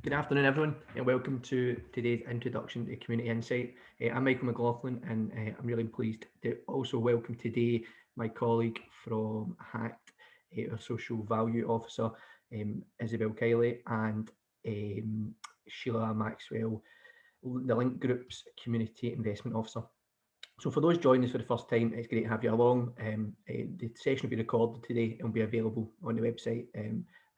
Good afternoon, everyone, and welcome to today's introduction to Community Insight. I'm Michael McLaughlin, and I'm really pleased to also welcome today my colleague from HACT, our Social Value Officer, Isabel Kiley, and Sheila Maxwell, the Link Group's Community Investment Officer. So for those joining us for the first time, it's great to have you along. The session will be recorded today and will be available on the website.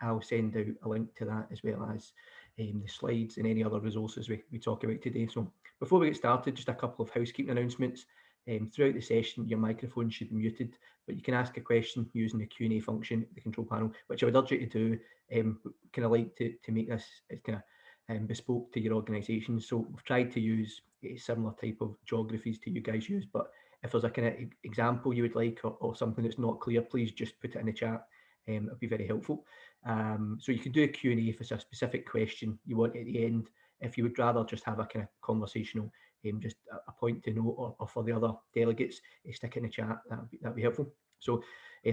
I'll send out a link to that as well as the slides and any other resources we talk about today. So before we get started, just a couple of housekeeping announcements. Throughout the session, your microphone should be muted, but you can ask a question using the Q&A function at the control panel, which I would urge you to do. Kind of like to make this kind of bespoke to your organisation. So we've tried to use a similar type of geographies to you guys use, but if there's a kind of example you would like or something that's not clear, please just put it in the chat. It'll be very helpful. So you can do a Q&A if it's a specific question you want at the end. If you would rather just have a kind of conversational, just a point to note, or for the other delegates, stick it in the chat. That'd be helpful. So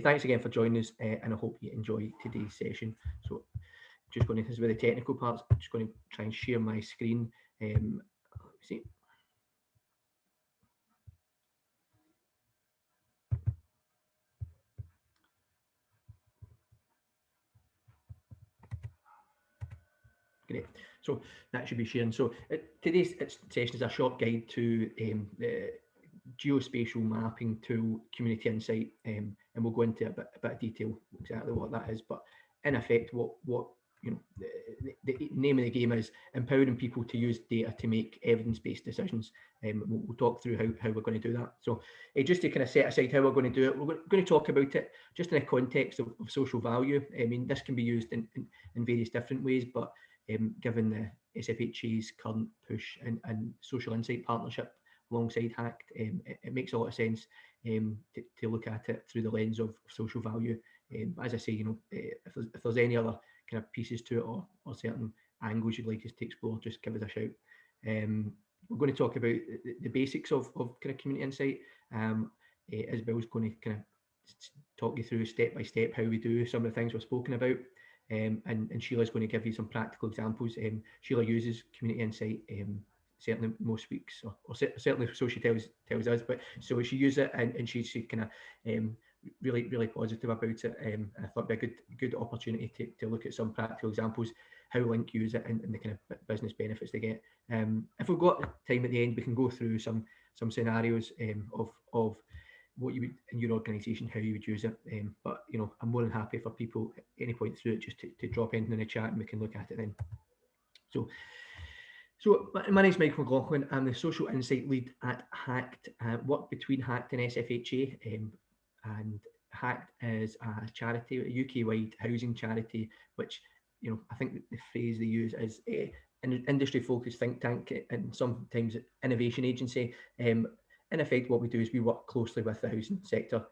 thanks again for joining us, and I hope you enjoy today's session. So just going to, this is where the technical parts, I'm just going to try and share my screen. Let me see. Great. So that should be sharing. So today's session is a short guide to the geospatial mapping tool Community Insight, and we'll go into a bit of detail exactly what that is. But in effect, what you know, the name of the game is empowering people to use data to make evidence-based decisions. We'll talk through how we're going to do that. So just to kind of set aside how we're going to do it, we're going to talk about it just in a context of social value. I mean, this can be used in various different ways, but given the SFHA's current push and social insight partnership alongside HACT, it makes a lot of sense to look at it through the lens of social value. As I say, if there's any other kind of pieces to it or certain angles you'd like us to explore, just give us a shout. We're going to talk about the basics of kind of community insight. Isabel's going to kind of talk you through step by step how we do some of the things we've spoken about. And Sheila's going to give you some practical examples. Sheila uses community insight certainly most weeks, or certainly so she tells us. But so she uses it, and she's kind of really positive about it. And I thought it'd be a good opportunity to look at some practical examples, how Link use it, and the kind of business benefits they get. If we've got time at the end, we can go through some scenarios of what you would in your organisation, how you would use it. But I'm more than happy for people at any point through it just to drop anything in the chat and we can look at it then. So my name's Michael McLaughlin. I'm the social insight lead at HACT. Work between HACT and SFHA, and HACT is a charity, a UK-wide housing charity, which I think the phrase they use is an industry-focused think tank and sometimes innovation agency. In effect, what we do is we work closely with the housing sector,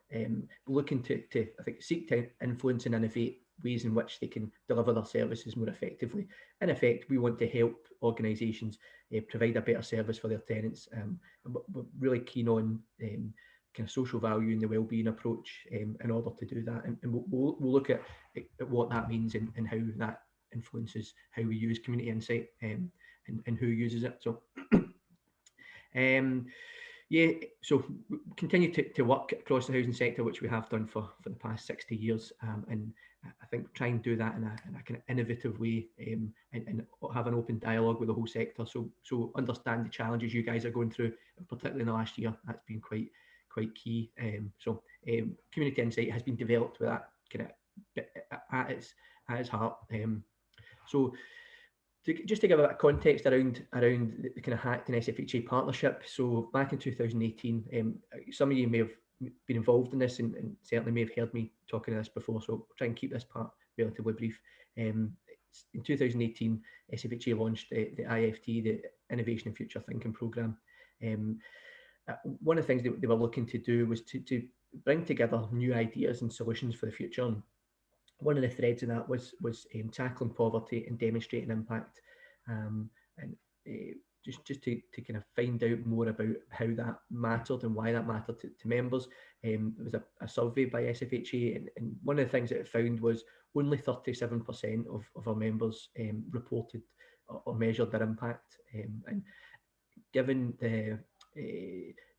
looking to I think seek to influence and innovate ways in which they can deliver their services more effectively. In effect, we want to help organisations provide a better service for their tenants. We're really keen on kind of social value and the wellbeing approach in order to do that, and we'll look at what that means and how that influences how we use community insight and who uses it. So. Yeah, so we continue to work across the housing sector, which we have done for the past 60 years, and I think try and do that in a kind of innovative way, and have an open dialogue with the whole sector. So understand the challenges you guys are going through, particularly in the last year. That's been quite key. So community insight has been developed with that kind of at its heart. So. Just to give a bit of context around the kind of HACT and SFHA partnership. So back in 2018, some of you may have been involved in this and certainly may have heard me talking about this before. So I'll try and keep this part relatively brief. In 2018, SFHA launched the IFT, the Innovation and Future Thinking Programme. One of the things they were looking to do was to bring together new ideas and solutions for the future. One of the threads in that was tackling poverty and demonstrating impact, and just to kind of find out more about how that mattered and why that mattered to members. There was a survey by SFHA, and one of the things that it found was only 37% of our members reported or measured their impact. And given the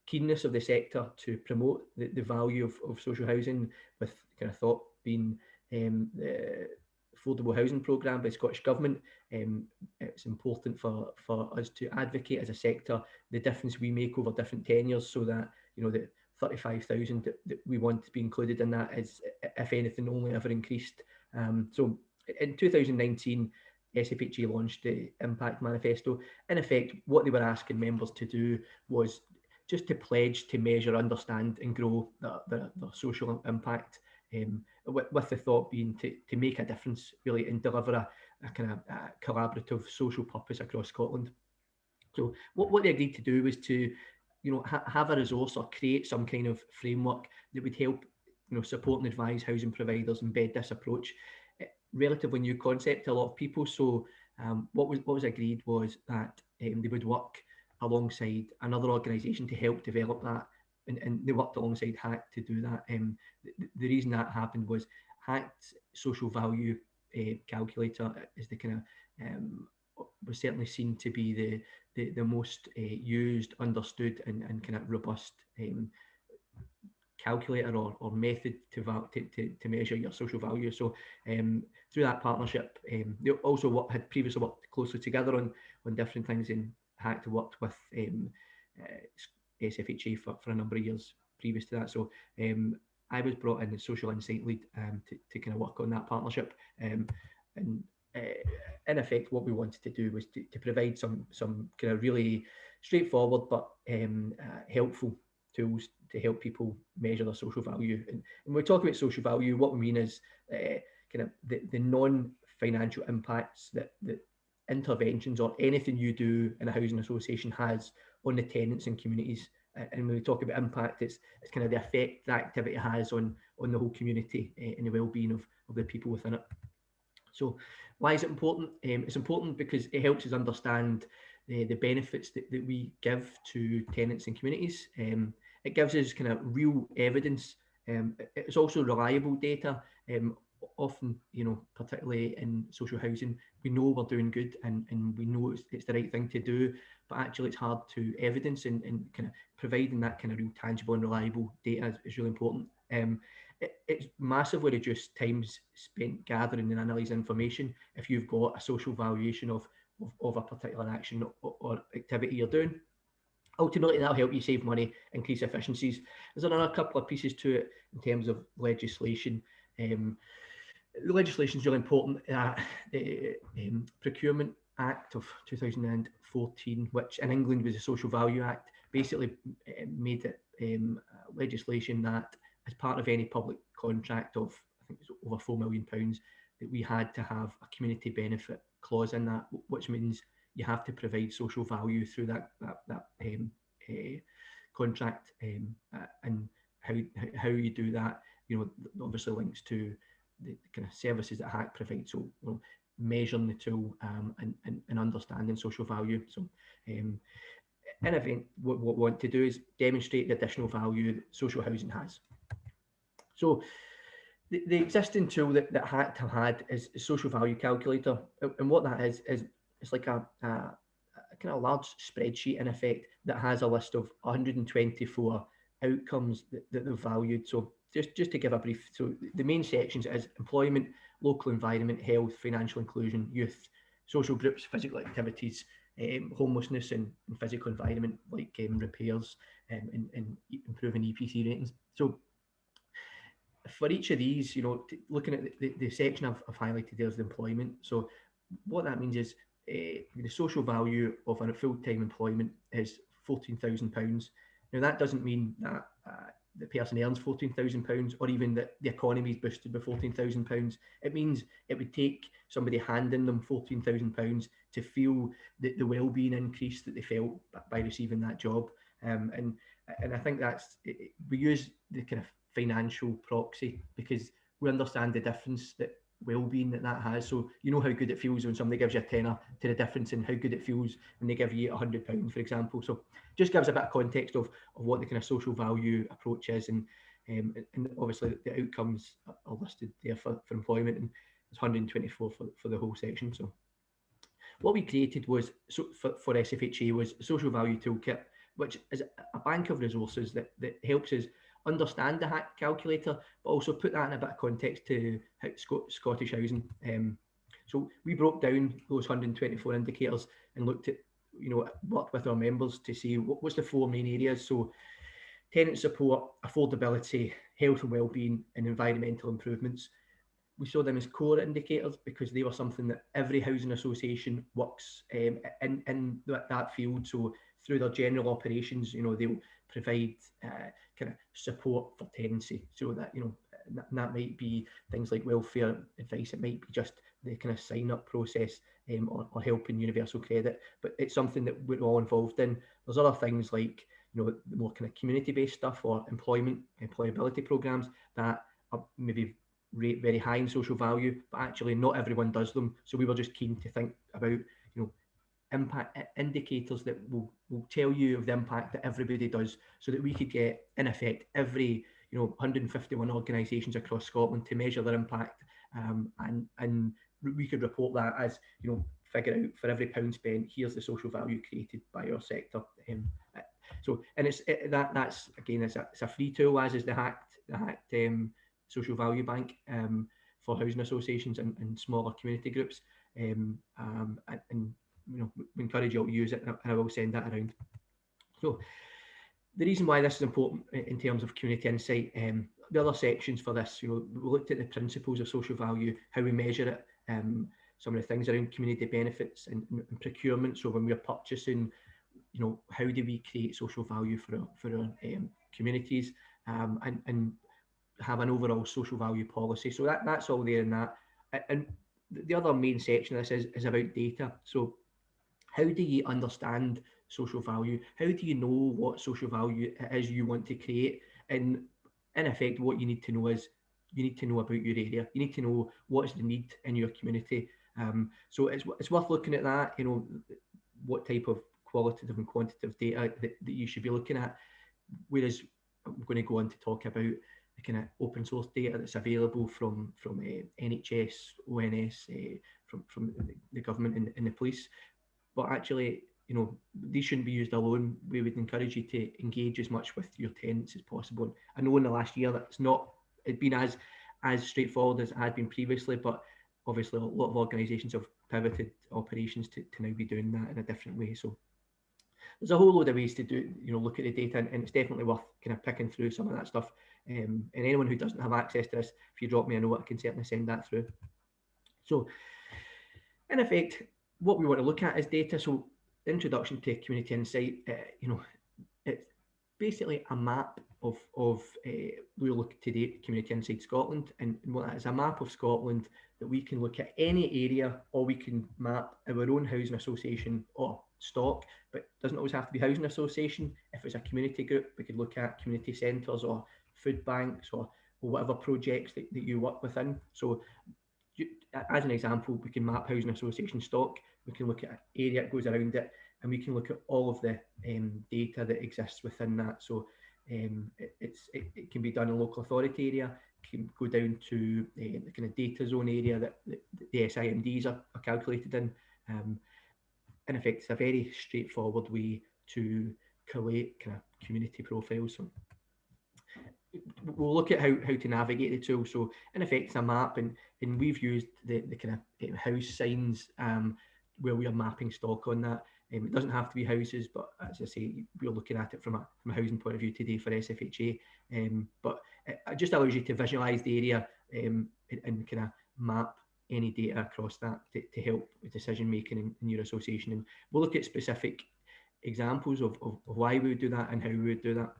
keenness of the sector to promote the value of social housing, with kind of thought being the affordable housing programme by Scottish Government, it's important for us to advocate as a sector the difference we make over different tenures, so that, you know, the 35,000 that we want to be included in that is, if anything, only ever increased. So in 2019, SFHE launched the Impact Manifesto. In effect, what they were asking members to do was just to pledge to measure, understand and grow the social impact, with the thought being to make a difference really and deliver a kind of collaborative social purpose across Scotland. So what they agreed to do was to, you know, have a resource or create some kind of framework that would help, you know, support and advise housing providers embed this approach. Relatively new concept to a lot of people. So what was agreed was that they would work alongside another organisation to help develop that, and they worked alongside HACT to do that. The reason that happened was HACT's social value calculator is the kind of was certainly seen to be the most used, understood and kind of robust calculator or method to measure your social value. So through that partnership, they also had previously worked closely together on different things, and HACT worked with SFHE for a number of years previous to that. So I was brought in as social insight lead to kind of work on that partnership, and in effect what we wanted to do was to provide some kind of really straightforward but helpful tools to help people measure their social value. And when we talk about social value, what we mean is kind of the non-financial impacts that interventions or anything you do in a housing association has on the tenants and communities. And when we talk about impact, it's kind of the effect that activity has on the whole community and the well-being of the people within it. So why is it important? It's important because it helps us understand the benefits that we give to tenants and communities. It gives us kind of real evidence. It's also reliable data. Often, you know, particularly in social housing, we know we're doing good and we know it's the right thing to do, but actually it's hard to evidence, and kind of providing that kind of real tangible and reliable data is really important. It's massively reduced times spent gathering and analysing information if you've got a social valuation of a particular action or activity you're doing. Ultimately, that'll help you save money, increase efficiencies. There's another couple of pieces to it in terms of legislation. The legislation is really important. The Procurement Act of 2014, which in England was the Social Value Act, basically made it legislation that as part of any public contract of, I think it was over £4 million, that we had to have a community benefit clause in that, which means you have to provide social value through that contract, and how you do that, you know, obviously links to the kind of services that HACT provides. So, you know, measuring the tool and understanding social value. So in event, what we want to do is demonstrate the additional value that social housing has. So the existing tool that HACT have had is a social value calculator, and what that is it's like a kind of large spreadsheet in effect that has a list of 124 outcomes that they've valued. So just to give a brief, so the main sections is employment, local environment, health, financial inclusion, youth, social groups, physical activities, homelessness and physical environment like repairs and improving EPC ratings. So for each of these, you know, looking at the section I've highlighted there is the employment. So what that means is the social value of a full-time employment is £14,000. Now that doesn't mean that the person earns £14,000 or even that the economy is boosted by £14,000. It means it would take somebody handing them £14,000 to feel the well-being increase that they felt by receiving that job. And I think we use the kind of financial proxy because we understand the difference that well-being that has. So you know how good it feels when somebody gives you a tenner to the difference in how good it feels when they give you £100, for example. So just gives a bit of context of what the kind of social value approach is. And and obviously the outcomes are listed there for employment, and it's 124 for the whole section. So what we created was, for SFHA, was Social Value Toolkit, which is a bank of resources that helps us understand the HACT calculator, but also put that in a bit of context to Scottish housing. So we broke down those 124 indicators and looked at, worked with our members to see what's the 4 main areas. So tenant support, affordability, health and wellbeing, and environmental improvements. We saw them as core indicators because they were something that every housing association works in that field. So through their general operations, they'll provide kind of support for tenancy. So that, that might be things like welfare advice. It might be just the kind of sign-up process, or helping universal credit. But it's something that we're all involved in. There's other things like, the more kind of community-based stuff, or employability programs that are maybe rate very high in social value, but actually not everyone does them. So we were just keen to think about, impact indicators that will tell you of the impact that everybody does, so that we could get, in effect, every 151 organisations across Scotland to measure their impact, and we could report that as, figure out for every pound spent, here's the social value created by our sector. So, and that's again, it's a free tool, as is the HACT Social Value Bank, for housing associations and smaller community groups. And we encourage you all to use it, and I will send that around. So the reason why this is important in terms of community insight, the other sections for this, we looked at the principles of social value, how we measure it, some of the things around community benefits and procurement. So when we're purchasing, how do we create social value for our communities, and have an overall social value policy. So that's all there in that. And the other main section of this is about data. So how do you understand social value? How do you know what social value it is you want to create? And in effect, what you need to know is, you need to know about your area. You need to know what is the need in your community. So it's worth looking at that, what type of qualitative and quantitative data that you should be looking at. Whereas I'm going to go on to talk about the kind of open source data that's available from NHS, ONS, from the government and the police. But actually, these shouldn't be used alone. We would encourage you to engage as much with your tenants as possible. I know in the last year it's been as straightforward as it had been previously, but obviously a lot of organisations have pivoted operations to now be doing that in a different way. So there's a whole load of ways to do, look at the data, and it's definitely worth kind of picking through some of that stuff. And anyone who doesn't have access to this, if you drop me a note, I can certainly send that through. So in effect, what we want to look at is data. So introduction to community insight, it's basically a map of we look to date community insight Scotland, and what that is, a map of Scotland that we can look at any area, or we can map our own housing association or stock, but it doesn't always have to be housing association. If it's a community group, we could look at community centres or food banks or whatever projects that you work within. So as an example, we can map housing association stock, we can look at area that goes around it, and we can look at all of the data that exists within that. So it can be done in local authority area, can go down to the kind of data zone area that the SIMDs are calculated in. In effect, it's a very straightforward way to collate kind of community profiles. So we'll look at how to navigate the tool. So in effect, it's a map, and we've used the kind of house signs where we are mapping stock on that. It doesn't have to be houses, but as I say, we're looking at it from a housing point of view today for SFHA. But it just allows you to visualise the area and kind of map any data across that to help with decision making in your association. And we'll look at specific examples of why we would do that and how we would do that.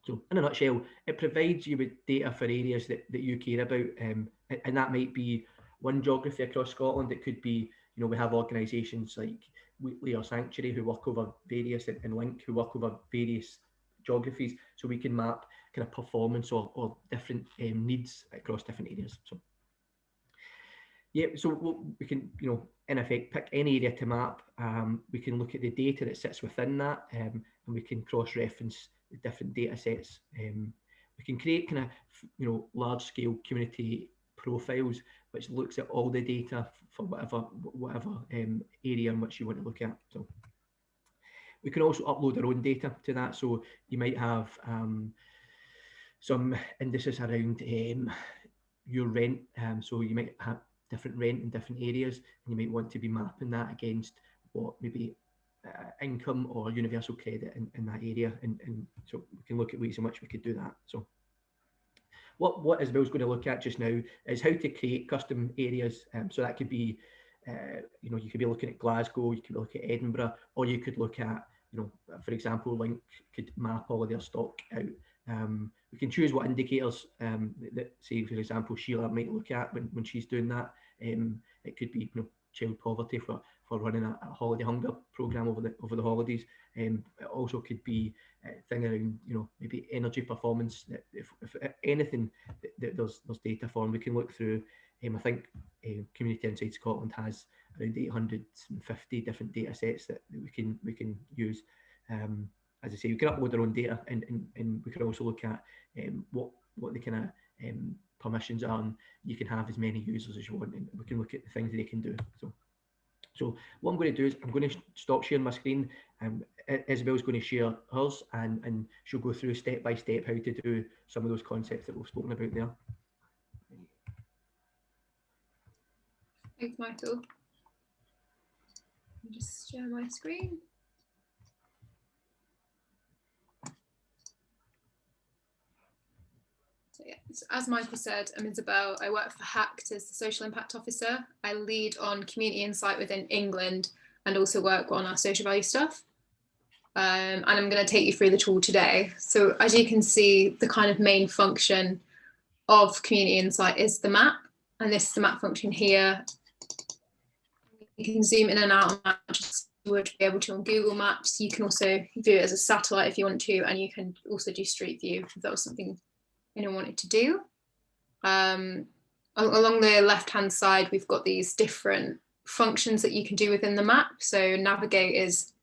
So in a nutshell, it provides you with data for areas that you care about, and that might be one geography across Scotland. It could be, we have organisations like Wheatley or Sanctuary who work over various, and Link who work over various geographies, so we can map kind of performance or different needs across different areas. So yeah, so we can, in effect, pick any area to map. We can look at the data that sits within that, and we can cross-reference the different data sets. We we can create kind of large scale community profiles which looks at all the data for whatever area in which you want to look at. So we can also upload our own data to that. So you might have some indices around your rent. So you might have different rent in different areas, and you might want to be mapping that against what maybe income or universal credit in that area. And so we can look at ways in which we could do that. So what Isabel's going to look at just now is how to create custom areas. So that could be, you could be looking at Glasgow, you could look at Edinburgh, or you could look at, for example, Link could map all of their stock out. We can choose what indicators that, say, for example, Sheila might look at when she's doing that. It could be, child poverty for running a holiday hunger program over the holidays. It also could be a thing around, maybe energy performance. If anything that there's data for, and we can look through. I think Community Insight Scotland has around 850 different data sets that we can use. As I say, we can upload our own data, and we can also look at what the kind of permissions are. And you can have as many users as you want, and we can look at the things that they can do. So what I'm going to do is I'm going to stop sharing my screen. Isabel's going to share hers, and she'll go through step by step how to do some of those concepts that we've spoken about there. Thanks, Michael. Let me just share my screen. So yeah, as Michael said, I'm Isabel. I work for HACT as the Social Impact Officer. I lead on Community Insight within England and also work on our social value stuff. And I'm going to take you through the tool today. So as you can see, the kind of main function of Community Insight is the map. And this is the map function here. You can zoom in and out on that, just you would be able to on Google Maps. You can also view it as a satellite if you want to, and you can also do Street View if that was something anyone wanted to do. Along the left-hand side, we've got these different functions that you can do within the map. So navigate is,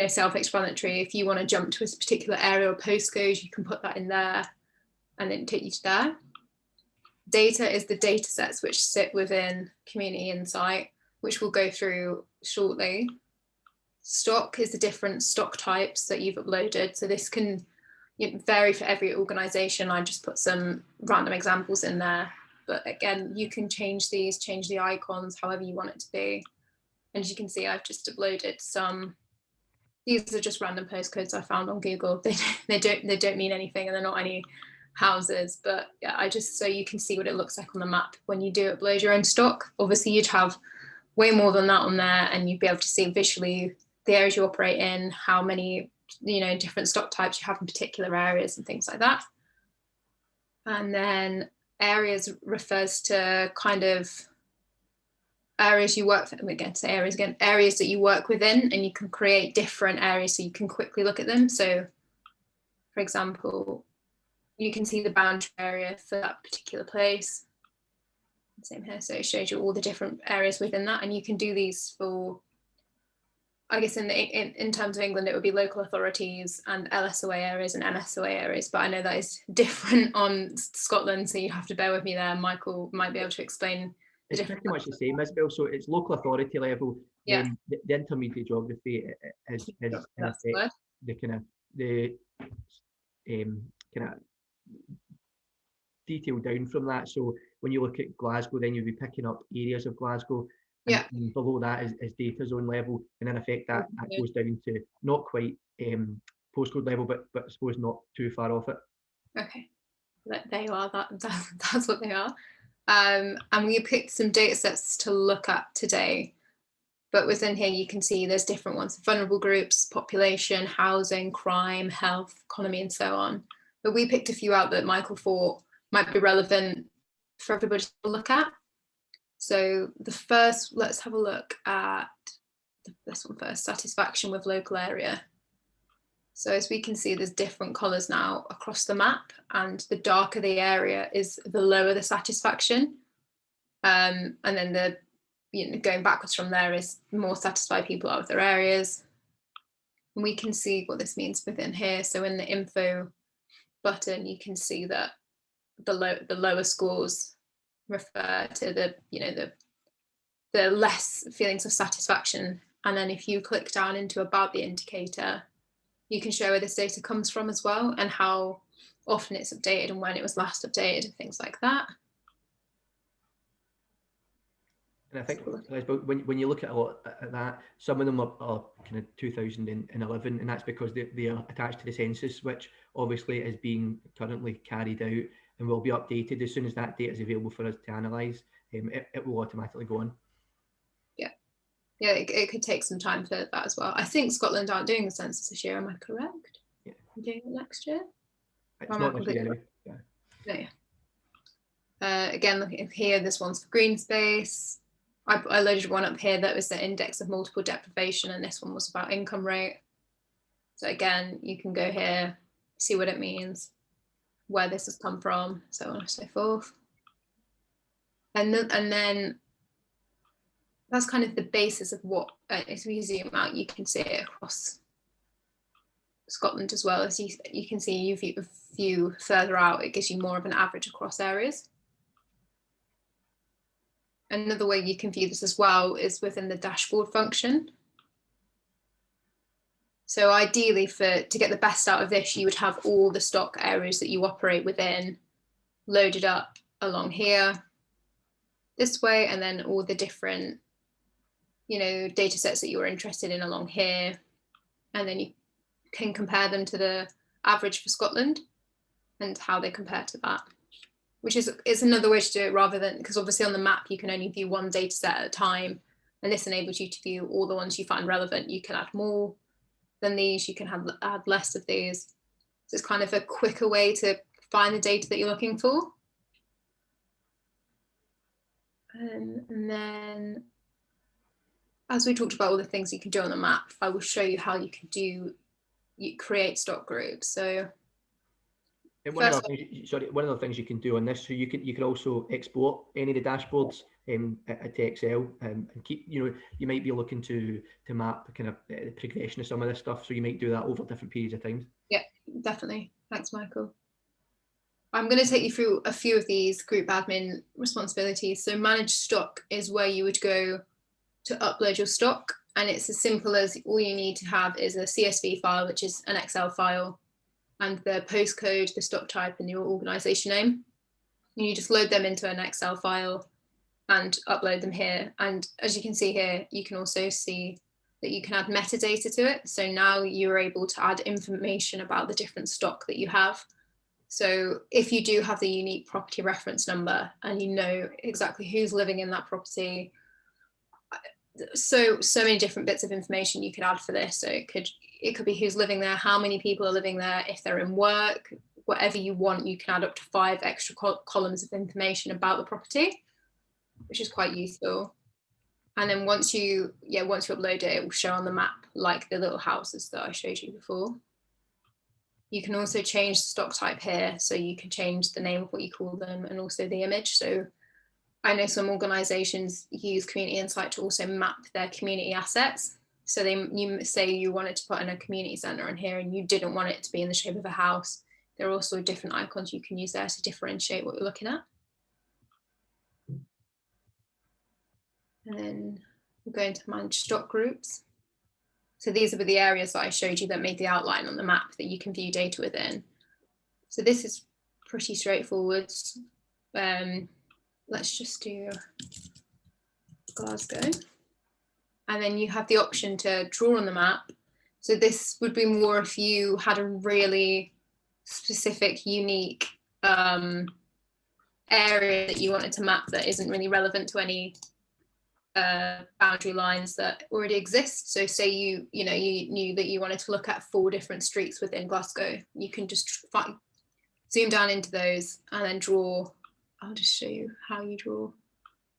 self-explanatory. If you want to jump to a particular area or postcode, you can put that in there and then take you to there. Data is the data sets which sit within Community Insight, which we'll go through shortly. Stock is the different stock types that you've uploaded. So this can vary for every organization. I just put some random examples in there. But again, you can change these, change the icons, however you want it to be. And as you can see, I've just uploaded some. These are just random postcodes I found on Google. They don't mean anything, and they're not any houses. But yeah, so you can see what it looks like on the map when you do upload your own stock. Obviously, you'd have way more than that on there, and you'd be able to see visually the areas you operate in, how many different stock types you have in particular areas and things like that. And then areas refers to kind of areas you work for, areas that you work within, and you can create different areas so you can quickly look at them. So for example, you can see the boundary area for that particular place. Same here, so it shows you all the different areas within that, and you can do these for, I guess in terms of England, it would be local authorities and LSOA areas and MSOA areas, but I know that is different on Scotland, so you have to bear with me there. Michael might be able to explain the difference. It's pretty much the same, Isabel. So it's local authority level. Yeah. The intermediate geography is in effect the kind of detail down from that. So when you look at Glasgow, then you'll be picking up areas of Glasgow. And below that is data zone level, and in effect that goes down to not quite postcode level, but I suppose not too far off it. Okay, there you are. That's what they are. And we picked some data sets to look at today, but within here you can see there's different ones: vulnerable groups, population, housing, crime, health, economy, and so on. But we picked a few out that Michael thought might be relevant for everybody to look at. So the first, let's have a look at this one first, satisfaction with local area. So as we can see, there's different colours now across the map, and the darker the area is, the lower the satisfaction. And then going backwards from there is more satisfied people are with their areas. And we can see what this means within here. So in the info button, you can see that the lower scores refer to the less feelings of satisfaction. And then if you click down into about the indicator, you can show where this data comes from as well, and how often it's updated and when it was last updated and things like that. And I think when you look at a lot at that, some of them are kind of 2011, and that's because they are attached to the census, which obviously is being currently carried out and will be updated as soon as that data is available for us to analyse. It will automatically go on. Yeah, it could take some time for that as well. I think Scotland aren't doing the census this year. Am I correct? Yeah. Doing it next year? It's not this year anyway. Yeah. No. Again, looking here, this one's for green space. I loaded one up here that was the index of multiple deprivation, and this one was about income rate. So again, you can go here, see what it means, where this has come from, so on and so forth. And then that's kind of the basis of what, if we zoom out, you can see it across Scotland as well. As you can see, you view further out, it gives you more of an average across areas. Another way you can view this as well is within the dashboard function. So ideally, to get the best out of this, you would have all the stock areas that you operate within loaded up along here this way, and then all the different data sets that you're interested in along here, and then you can compare them to the average for Scotland and how they compare to that, which is another way to do it, rather than, because obviously on the map you can only view one data set at a time, and this enables you to view all the ones you find relevant. You can add more than these, you can add less of these, so it's kind of a quicker way to find the data that you're looking for. And then, as we talked about all the things you can do on the map, I will show you how you can create stock groups. So one of the things you can do on this, so you can also export any of the dashboards to Excel, and keep, you might be looking to map kind of the progression of some of this stuff, so you might do that over different periods of time. Yeah, definitely. Thanks, Michael. I'm going to take you through a few of these group admin responsibilities. So manage stock is where you would go to upload your stock, and it's as simple as all you need to have is a CSV file, which is an Excel file, and the postcode, the stock type, and your organization name. And you just load them into an Excel file and upload them here. And as you can see here, you can also see that you can add metadata to it. So now you're able to add information about the different stock that you have. So if you do have the unique property reference number and you know exactly who's living in that property, so many different bits of information you could add for this. So it could be who's living there, how many people are living there, if they're in work, whatever you want. You can add up to 5 extra columns of information about the property, which is quite useful. And then once you upload it, it will show on the map like the little houses that I showed you before. You can also change the stock type here, so you can change the name of what you call them and also the image. So I know some organisations use Community Insight to also map their community assets. So you say you wanted to put in a community centre in here and you didn't want it to be in the shape of a house. There are also different icons you can use there to differentiate what you're looking at. And then we're going to manage stock groups. So these are the areas that I showed you that made the outline on the map that you can view data within. So this is pretty straightforward. Let's just do Glasgow. And then you have the option to draw on the map. So this would be more if you had a really specific, unique area that you wanted to map that isn't really relevant to any boundary lines that already exist. So say you knew that you wanted to look at 4 different streets within Glasgow, you can just zoom down into those and then draw. I'll just show you how you draw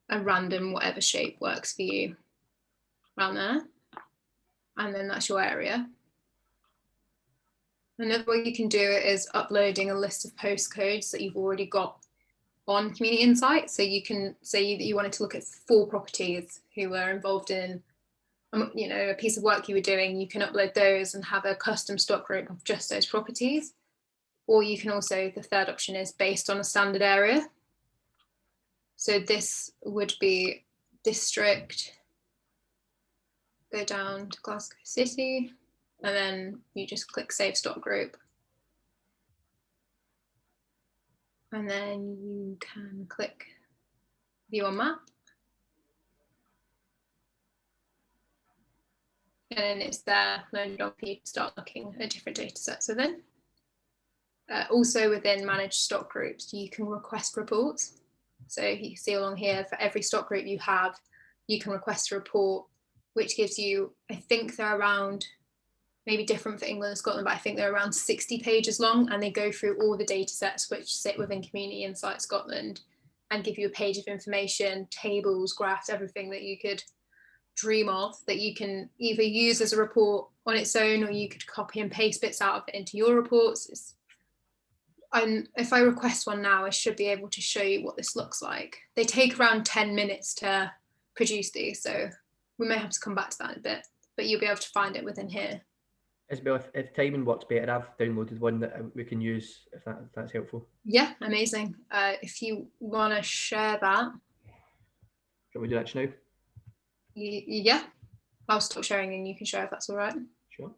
a random whatever shape works for you around there, and then that's your area. Another way you can do it is uploading a list of postcodes that you've already got on Community Insight. So you can say that you wanted to look at 4 properties who were involved in a piece of work you were doing. You can upload those and have a custom stock group of just those properties. Or you can also, the third option is based on a standard area. So this would be district, go down to Glasgow City, and then you just click Save Stock Group. And then you can click View on Map. And then it's there loaded on for you to start looking at different data sets within. Also within managed stock groups, you can request reports. So you can see along here, for every stock group you have, you can request a report, which gives you, I think they're around, maybe different for England and Scotland, but I think they're around 60 pages long, and they go through all the data sets which sit within Community Insight Scotland and give you a page of information, tables, graphs, everything that you could dream of, that you can either use as a report on its own, or you could copy and paste bits out of it into your reports. If I request one now, I should be able to show you what this looks like. They take around 10 minutes to produce these, so we may have to come back to that in a bit, but you'll be able to find it within here. Isabel, if timing works better, I've downloaded one that we can use, if that's helpful. Yeah, amazing. If you want to share that. Shall we do that now? Yeah, I'll stop sharing and you can share if that's all right. Sure.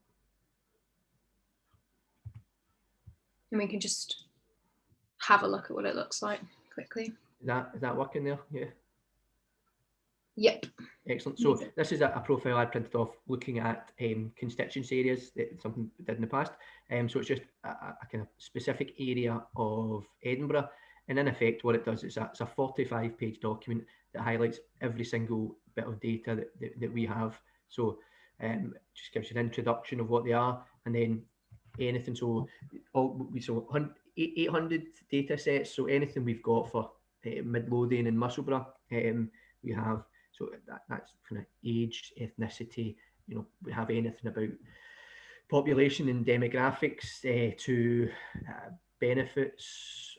And we can just have a look at what it looks like quickly. Is that working there? Yeah. Yep. Excellent. So this is a profile I printed off looking at constituency areas, something we did in the past. So it's just a kind of specific area of Edinburgh. And in effect, what it does is it's a 45-page document that highlights every single bit of data that we have. So just gives you an introduction of what they are, and then anything. So 800 data sets. So anything we've got for Midlothian and Musselburgh, we have. So that's kind of age, ethnicity. You know, we have anything about population and demographics to benefits,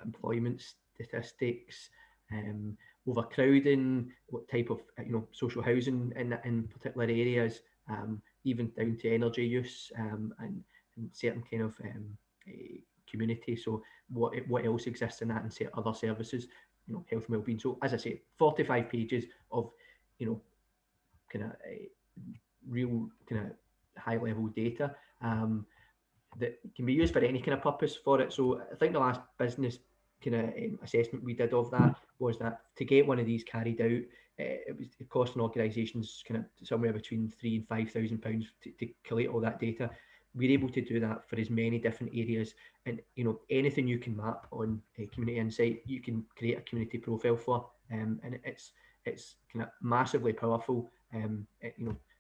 employment statistics, overcrowding, what type of social housing in particular areas, even down to energy use and certain kind of community. So what else exists in that, and say other services. Health and wellbeing. So as I say, 45 pages of, kind of real kind of high level data that can be used for any kind of purpose for it. So I think the last business kind of assessment we did of that was that to get one of these carried out, it costing organisations kind of somewhere between £3,000 and £5,000 to collate all that data. We're able to do that for as many different areas, and anything you can map on Community Insight, you can create a community profile for, and it's kind of massively powerful.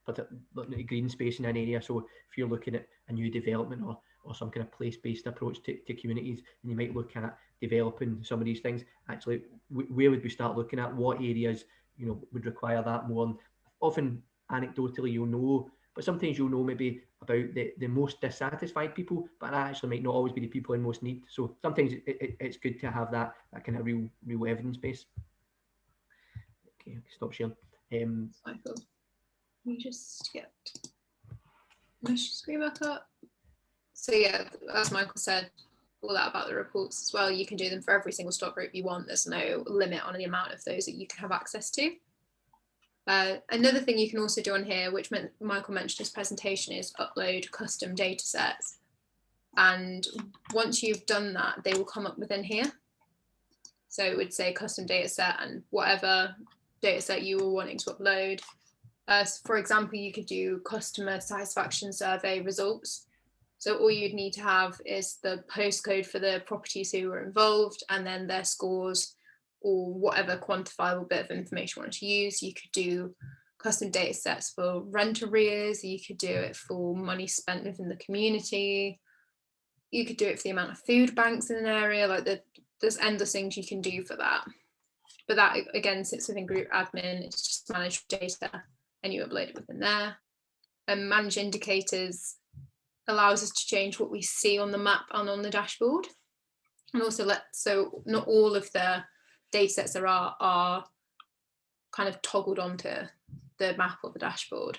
Particularly green space in an area. So if you're looking at a new development or some kind of place-based approach to communities, and you might look at developing some of these things, actually, where would we start looking at? What areas would require that more? And often, anecdotally, you'll know. But sometimes you'll know maybe about the most dissatisfied people, but that actually might not always be the people in most need. So sometimes it's good to have that kind of real evidence base. Okay, stop sharing. Let me just get my screen back up. So yeah, as Michael said, all that about the reports as well. You can do them for every single stock group you want. There's no limit on the amount of those that you can have access to. Another thing you can also do on here, which Michael mentioned in his presentation, is upload custom data sets. And once you've done that, they will come up within here. So it would say custom data set and whatever data set you were wanting to upload. For example, you could do customer satisfaction survey results. So all you'd need to have is the postcode for the properties who were involved, and then their scores, or whatever quantifiable bit of information you want to use. You could do custom data sets for rent arrears. You could do it for money spent within the community. You could do it for the amount of food banks in an area. Like there's endless things you can do for that. But that, again, sits within group admin. It's just managed data, and you upload it within there. And manage indicators allows us to change what we see on the map and on the dashboard. And also so not all of the data sets there are kind of toggled onto the map or the dashboard.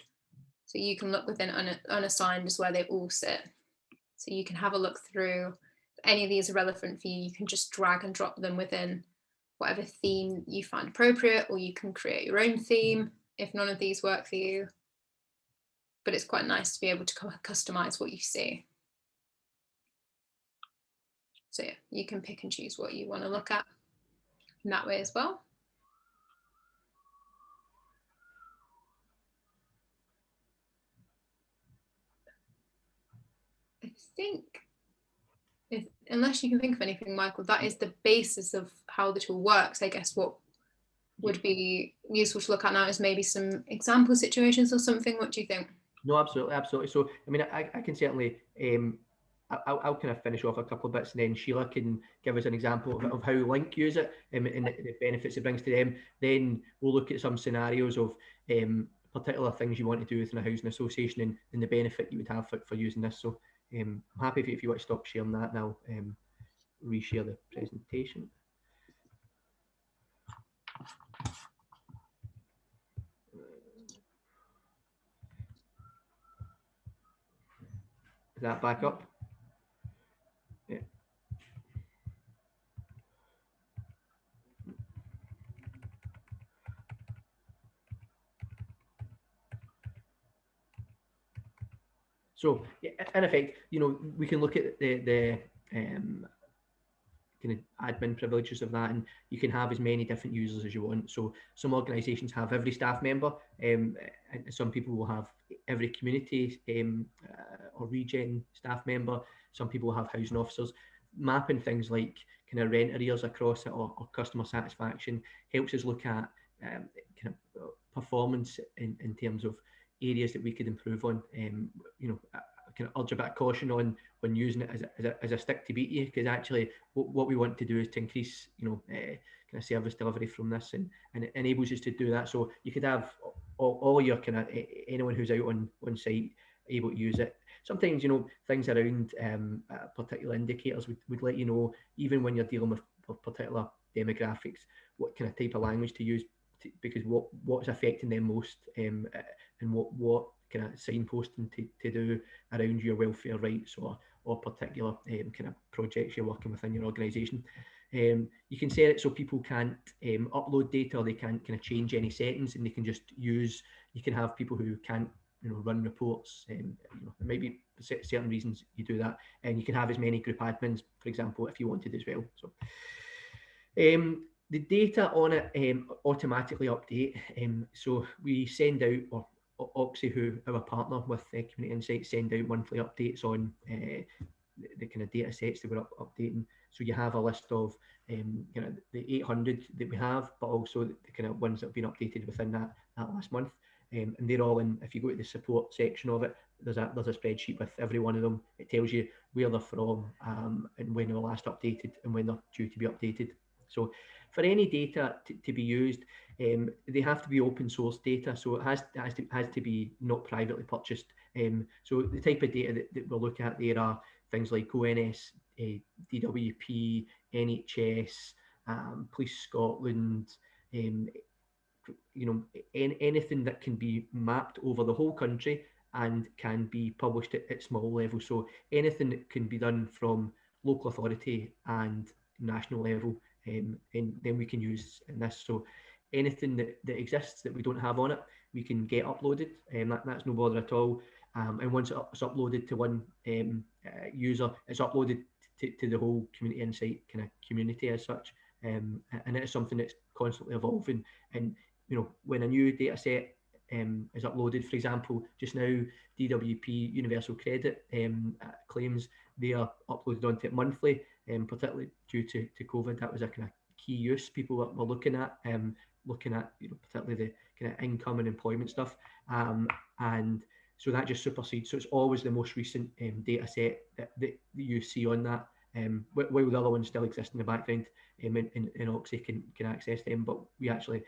So you can look within unassigned as where they all sit. So you can have a look through. If any of these are relevant for you, you can just drag and drop them within whatever theme you find appropriate, or you can create your own theme if none of these work for you. But it's quite nice to be able to customize what you see. So yeah, you can pick and choose what you want to look at in that way as well. I think, unless you can think of anything, Michael, that is the basis of how the tool works. I guess what would be useful to look at now is maybe some example situations or something. What do you think? No, absolutely, absolutely. So, I mean, I can certainly, I'll kind of finish off a couple of bits, and then Sheila can give us an example of how Link use it and the benefits it brings to them. Then we'll look at some scenarios of particular things you want to do within a housing association and the benefit you would have for using this. So I'm happy if you want to stop sharing that now, reshare the presentation. Is that back up? Yeah. So in effect, you know, we can look at the kind of admin privileges of that, and you can have as many different users as you want. So some organisations have every staff member, and some people will have every community or regen staff member. Some people will have housing officers. Mapping things like kind of rent arrears across it or customer satisfaction helps us look at kind of performance in terms of areas that we could improve on. You know, I can urge a bit of caution on when using it as a stick to beat you, because actually what we want to do is to increase, you know, kind of service delivery from this, and it enables us to do that. So you could have all your kind of anyone who's out on site able to use it. Sometimes, you know, things around particular indicators would let you know, even when you're dealing with particular demographics, what kind of type of language to use, because what's affecting them most, and what kind of signposting to do around your welfare rights or particular kind of projects you're working within your organisation. You can set it so people can't upload data, or they can't kind of change any settings, and they can just use. You can have people who can't, you know, run reports. You know, there might be certain reasons you do that, and you can have as many group admins, for example, if you wanted as well. So. The data on it automatically update. So we send out, or Oxy, who our partner with Community Insight, send out monthly updates on the kind of data sets that we're updating. So you have a list of you know, the 800 that we have, but also the kind of ones that have been updated within that last month. And they're all in. If you go to the support section of it, there's a spreadsheet with every one of them. It tells you where they're from, and when they were last updated, and when they're due to be updated. So for any data to be used, they have to be open source data. So it has to be not privately purchased. So the type of data that we'll look at there are things like ONS, DWP, NHS, Police Scotland, you know, anything that can be mapped over the whole country and can be published at small level. So anything that can be done from local authority and national level, and then we can use in this. So anything that exists that we don't have on it, we can get uploaded, and that's no bother at all. And once it's uploaded to one user, it's uploaded to the whole Community Insight kind of community as such. And it is something that's constantly evolving. And you know, when a new data set is uploaded, for example, just now DWP Universal Credit claims, they are uploaded onto it monthly, particularly due to COVID. That was a kind of key use people were looking at, you know, particularly the kind of income and employment stuff, and so that just supersedes. So it's always the most recent data set that you see on that. While the other ones still exist in the background, and Oxy can access them, but we actually,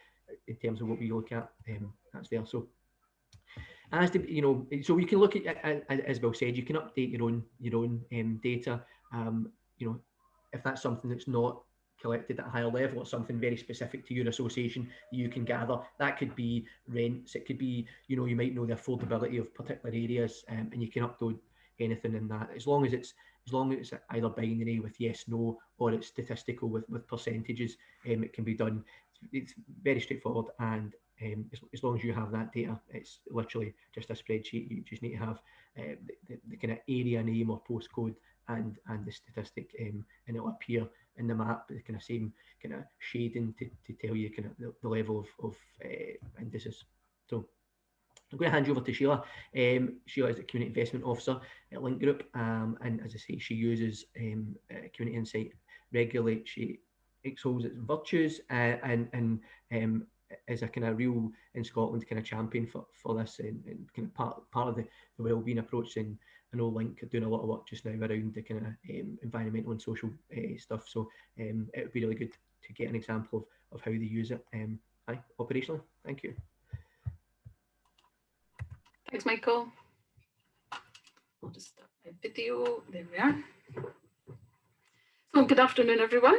in terms of what we look at, that's there. So as to, you know, so you can look at, as Bill said, you can update your own data. You know, if that's something that's not collected at a higher level, or something very specific to your association you can gather, that could be rents, it could be, you know, you might know the affordability of particular areas, and you can upload anything in that. As long as it's either binary with yes, no, or it's statistical with percentages, it can be done. It's very straightforward, and as long as you have that data, it's literally just a spreadsheet. You just need to have the kind of area name or postcode and the statistic, and it'll appear in the map, the kind of same kind of shading to tell you kind of the level of indices. So I'm going to hand you over to Sheila. Sheila is the Community Investment Officer at Link Group, and as I say, she uses Community Insight regularly. She extols its virtues and is a kind of real in Scotland kind of champion for this, and kind of part of the wellbeing approach. And I know Link are doing a lot of work just now around the kind of environmental and social stuff. So it would be really good to get an example of how they use it operationally. Thank you. Thanks, Michael. I'll just start my video. There we are. So good afternoon, everyone.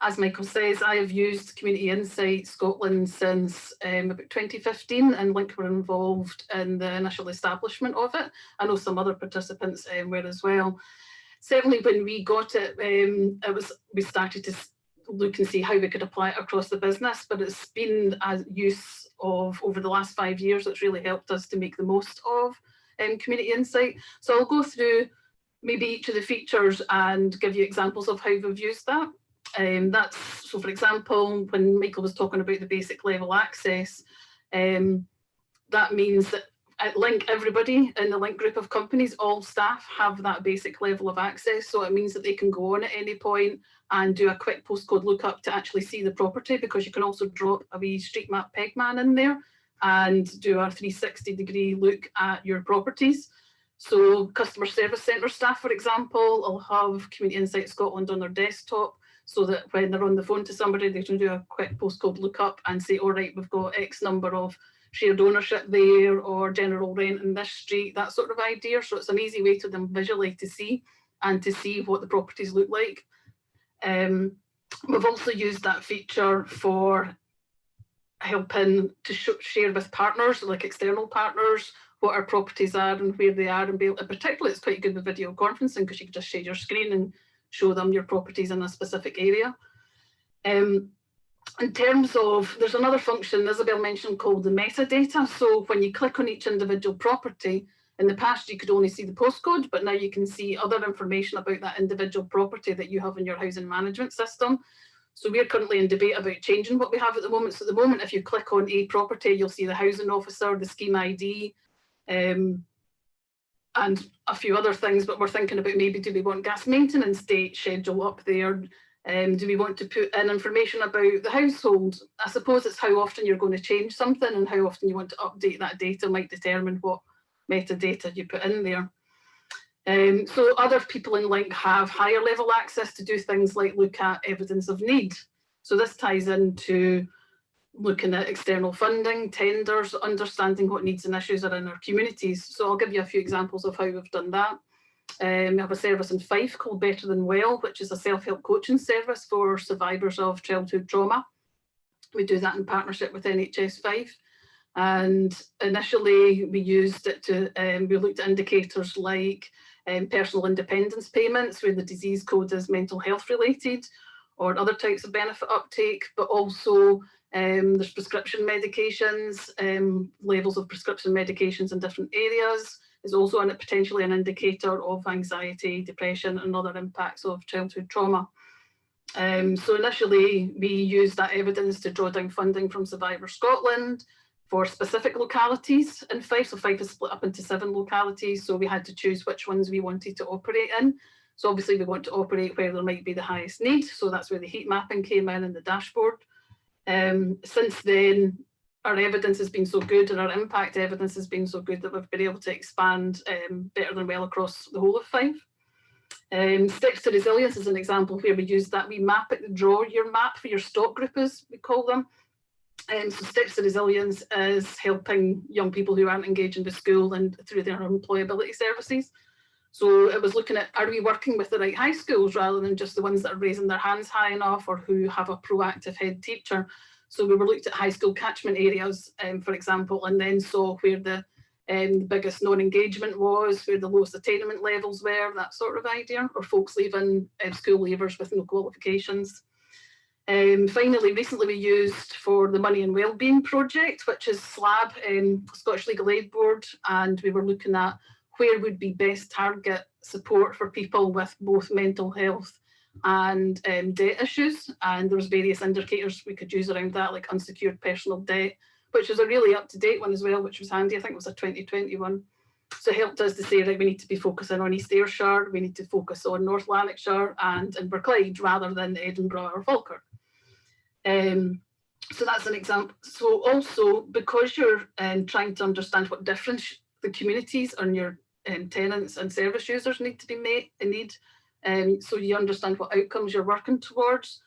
As Michael says, I have used Community Insight Scotland since about 2015, and Link were involved in the initial establishment of it. I know some other participants were as well. Certainly when we got it, we started to look and see how we could apply it across the business, but it's been a use of over the last 5 years that's really helped us to make the most of Community Insight. So I'll go through maybe each of the features and give you examples of how we've used that. So for example, when Michael was talking about the basic level access, that means that at Link, everybody in the Link group of companies, all staff have that basic level of access. So it means that they can go on at any point and do a quick postcode lookup to actually see the property, because you can also drop a wee street map pegman in there and do a 360-degree look at your properties. So customer service centre staff, for example, will have Community Insight Scotland on their desktop, so that when they're on the phone to somebody, they can do a quick postcode lookup and say, all right, we've got X number of shared ownership there, or general rent in this street, that sort of idea. So it's an easy way to them visually to see, and to see what the properties look like. We've also used that feature for helping to share with partners, like external partners, what our properties are and where they are, and particularly it's quite good with video conferencing, because you can just share your screen and show them your properties in a specific area. In terms of, there's another function Isabel mentioned called the metadata. So when you click on each individual property, in the past you could only see the postcode, but now you can see other information about that individual property that you have in your housing management system. So we're currently in debate about changing what we have at the moment. So at the moment, if you click on a property, you'll see the housing officer, the scheme ID, and a few other things, but we're thinking about maybe, do we want gas maintenance date schedule up there? Do we want to put in information about the household? I suppose it's how often you're going to change something, and how often you want to update that data might determine what metadata you put in there. So other people in Link have higher level access to do things like look at evidence of need. So this ties into looking at external funding, tenders, understanding what needs and issues are in our communities. So I'll give you a few examples of how we've done that. We have a service in Fife called Better Than Well, which is a self-help coaching service for survivors of childhood trauma. We do that in partnership with NHS Fife. And initially we used it to, we looked at indicators like personal independence payments, where the disease code is mental health related, or other types of benefit uptake, but also there's prescription medications, levels of prescription medications in different areas. Is also potentially an indicator of anxiety, depression, and other impacts of childhood trauma. So initially we used that evidence to draw down funding from Survivor Scotland for specific localities in Fife. So Fife is split up into 7 localities, so we had to choose which ones we wanted to operate in. So obviously we want to operate where there might be the highest need, so that's where the heat mapping came in and the dashboard. Since then, our evidence has been so good, and our impact evidence has been so good, that we've been able to expand Better Than Well across the whole of Fife. Steps to Resilience is an example where we use that. We map it, draw your map for your stock group, as we call them. So Steps to Resilience is helping young people who aren't engaged in the school and through their employability services. So it was looking at, are we working with the right high schools rather than just the ones that are raising their hands high enough, or who have a proactive head teacher? So we were looked at high school catchment areas, for example, and then saw where the the biggest non-engagement was, where the lowest attainment levels were, that sort of idea, or folks leaving, school leavers with no qualifications. Finally, recently we used for the Money and Wellbeing project, which is SLAB, Scottish Legal Aid Board, and we were looking at where would be best target support for people with both mental health and debt issues. And there's various indicators we could use around that, like unsecured personal debt, which was a really up-to-date one as well, which was handy. I think it was a 2021. So it helped us to say, right, we need to be focusing on East Ayrshire, we need to focus on North Lanarkshire and Inverclyde rather than Edinburgh or Falkirk. So that's an example. So also, because you're trying to understand what difference the communities and your tenants and service users need to be so you understand what outcomes you're working towards.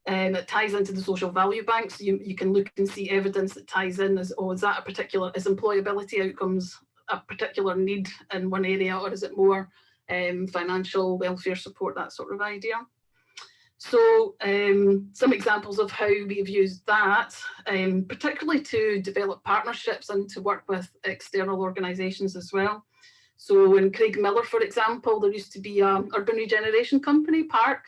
It ties into the social value banks. You can look and see evidence that ties in as, oh, is employability outcomes a particular need in one area, or is it more financial welfare support, that sort of idea. So some examples of how we've used that, particularly to develop partnerships and to work with external organisations as well. So in Craigmillar, for example, there used to be an urban regeneration company, Park,